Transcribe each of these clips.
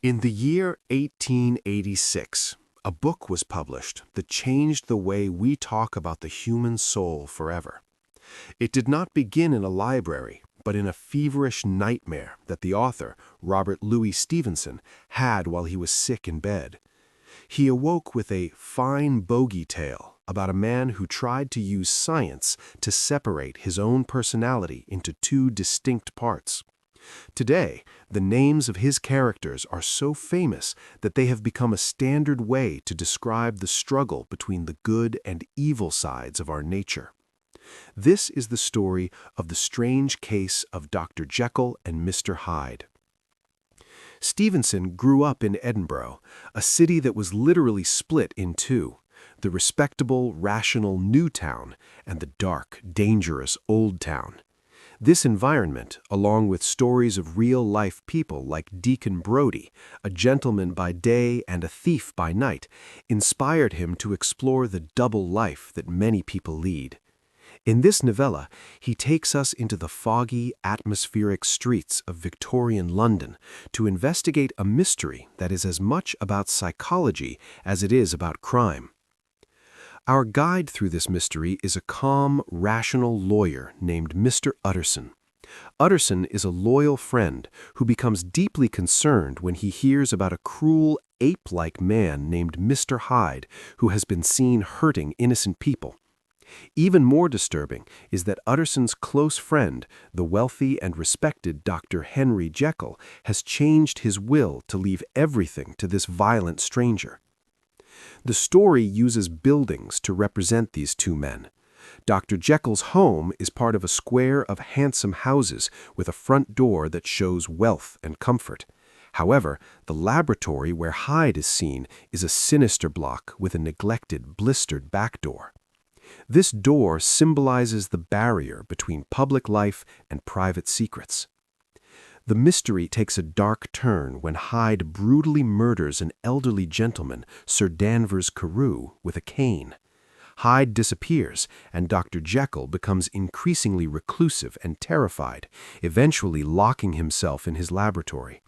In the year 1886, a book was published that changed the way we talk about the human soul forever. It did not begin in a library, but in a feverish nightmare that the author, Robert Louis Stevenson, had while he was sick in bed. He awoke with a fine bogey tale about a man who tried to use science to separate his own personality into two distinct parts. Today, the names of his characters are so famous that they have become a standard way to describe the struggle between the good and evil sides of our nature. This is the story of the strange case of Dr. Jekyll and Mr. Hyde. Stevenson grew up in Edinburgh, a city that was literally split in two: the respectable, rational New Town and the dark, dangerous Old Town. This environment, along with stories of real-life people like Deacon Brodie, a gentleman by day and a thief by night, inspired him to explore the double life that many people lead. In this novella, he takes us into the foggy, atmospheric streets of Victorian London to investigate a mystery that is as much about psychology as it is about crime. Our guide through this mystery is a calm, rational lawyer named Mr. Utterson. Utterson is a loyal friend who becomes deeply concerned when he hears about a cruel, ape-like man named Mr. Hyde who has been seen hurting innocent people. Even more disturbing is that Utterson's close friend, the wealthy and respected Dr. Henry Jekyll, has changed his will to leave everything to this violent stranger. The story uses buildings to represent these two men. Dr. Jekyll's home is part of a square of handsome houses with a front door that shows wealth and comfort. However, the laboratory where Hyde is seen is a sinister block with a neglected, blistered back door. This door symbolizes the barrier between public life and private secrets. The mystery takes a dark turn when Hyde brutally murders an elderly gentleman, Sir Danvers Carew, with a cane. Hyde disappears, and Dr. Jekyll becomes increasingly reclusive and terrified, eventually locking himself in his laboratory.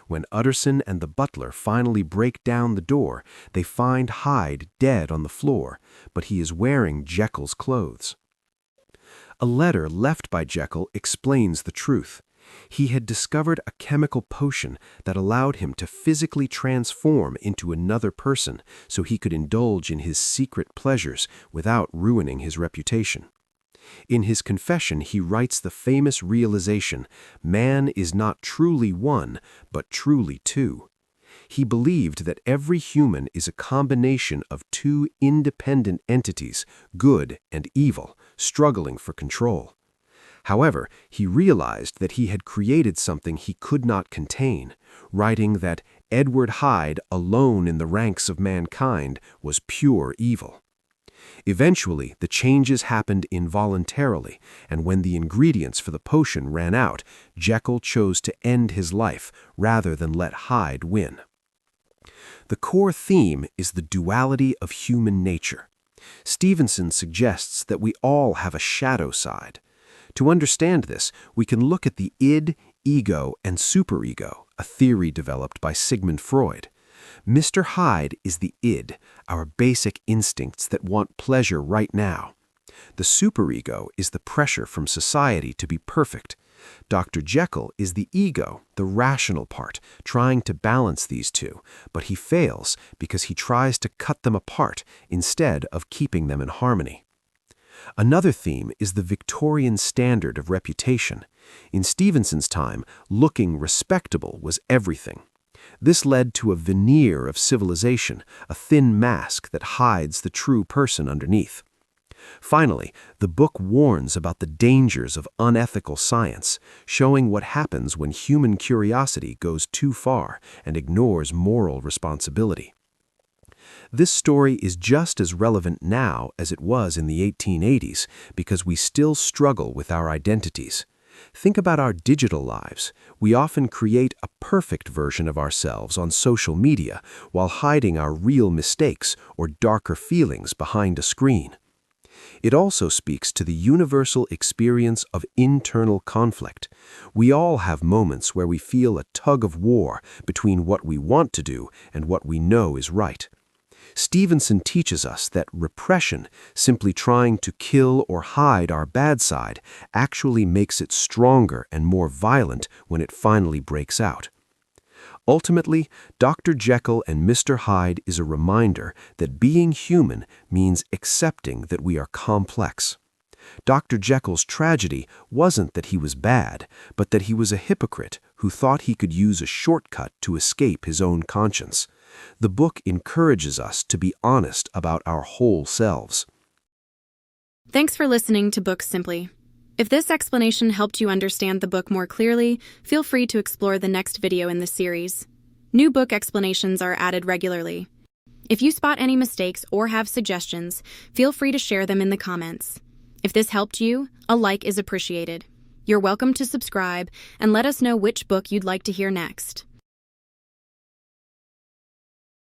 When Utterson and the butler finally break down the door, they find Hyde dead on the floor, but he is wearing Jekyll's clothes. A letter left by Jekyll explains the truth. He had discovered a chemical potion that allowed him to physically transform into another person so he could indulge in his secret pleasures without ruining his reputation. In his confession, he writes the famous realization, "Man is not truly one, but truly two." He believed that every human is a combination of two independent entities, good and evil, struggling for control. However, he realized that he had created something he could not contain, writing that Edward Hyde, alone in the ranks of mankind, was pure evil. Eventually, the changes happened involuntarily, and when the ingredients for the potion ran out, Jekyll chose to end his life rather than let Hyde win. The core theme is the duality of human nature. Stevenson suggests that we all have a shadow side. To understand this, we can look at the id, ego, and superego, a theory developed by Sigmund Freud. Mr. Hyde is the id, our basic instincts that want pleasure right now. The superego is the pressure from society to be perfect. Dr. Jekyll is the ego, the rational part, trying to balance these two, but he fails because he tries to cut them apart instead of keeping them in harmony. Another theme is the Victorian standard of reputation. In Stevenson's time, looking respectable was everything. This led to a veneer of civilization, a thin mask that hides the true person underneath. Finally, the book warns about the dangers of unethical science, showing what happens when human curiosity goes too far and ignores moral responsibility. This story is just as relevant now as it was in the 1880s because we still struggle with our identities. Think about our digital lives. We often create a perfect version of ourselves on social media while hiding our real mistakes or darker feelings behind a screen. It also speaks to the universal experience of internal conflict. We all have moments where we feel a tug of war between what we want to do and what we know is right. Stevenson teaches us that repression, simply trying to kill or hide our bad side, actually makes it stronger and more violent when it finally breaks out. Ultimately, Dr. Jekyll and Mr. Hyde is a reminder that being human means accepting that we are complex. Dr. Jekyll's tragedy wasn't that he was bad, but that he was a hypocrite who thought he could use a shortcut to escape his own conscience. The book encourages us to be honest about our whole selves. Thanks for listening to Books Simply. If this explanation helped you understand the book more clearly, feel free to explore the next video in this series. New book explanations are added regularly. If you spot any mistakes or have suggestions, feel free to share them in the comments. If this helped you, a like is appreciated. You're welcome to subscribe and let us know which book you'd like to hear next.